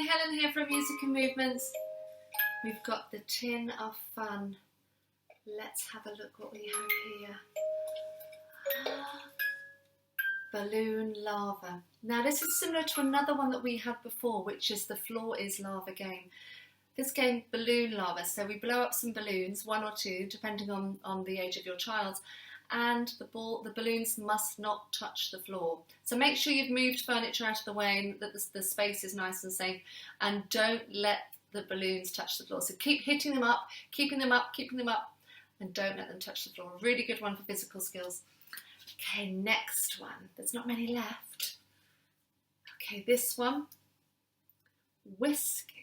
Helen here from Music and Movements. We've got the tin of fun. Let's have a look what we have here. Balloon lava. Now this is similar to another one that we had before, which is the floor is lava game. This game, balloon lava, so we blow up some balloons, one or two, depending on the age of your child, and the balloons must not touch the floor. So make sure you've moved furniture out of the way and that the space is nice and safe, and don't let the balloons touch the floor. So keep hitting them up, keeping them up, and don't let them touch the floor. A really good one for physical skills. Okay, next one. There's not many left. Okay, this one. Whisking.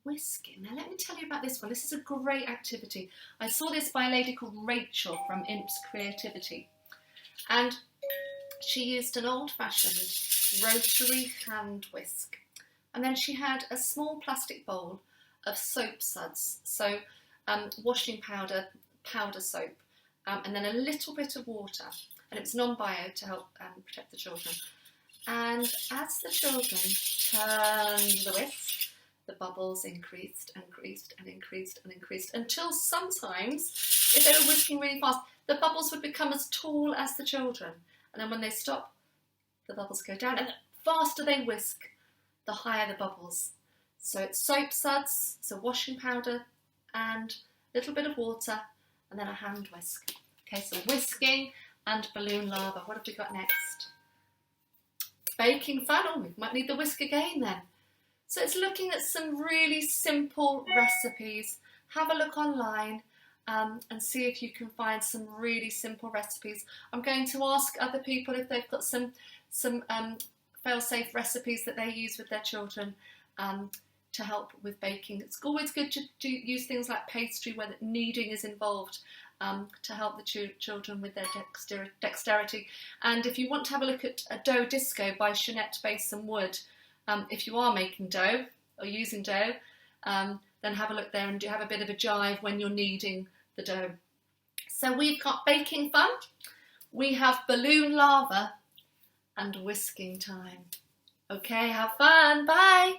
Whisking. Now let me tell you about this one. This is a great activity. I saw this by a lady called Rachel from Imp's Creativity. And she used an old-fashioned rotary hand whisk. And then she had a small plastic bowl of soap suds. So washing powder, powder soap, and then a little bit of water. And it was non-bio to help protect the children. And as the children turned the whisk, the bubbles increased and increased and increased and increased until sometimes, if they were whisking really fast, the bubbles would become as tall as the children. And then when they stop, the bubbles go down. And the faster they whisk, the higher the bubbles. So it's soap suds, so washing powder, and a little bit of water, and then a hand whisk. Okay, so whisking and balloon lava. What have we got next? Baking fun. Oh, we might need the whisk again then. So it's looking at some really simple recipes. Have a look online and see if you can find some really simple recipes. I'm going to ask other people if they've got some fail-safe recipes that they use with their children to help with baking. It's always good to use things like pastry where kneading is involved to help the children with their dexterity. And if you want to have a look at a dough disco by Jeanette Basin-Wood, if you are making dough or using dough, then have a look there and do have a bit of a jive when you're kneading the dough. So we've got baking fun, we have balloon lava, and whisking time. Okay, have fun, bye!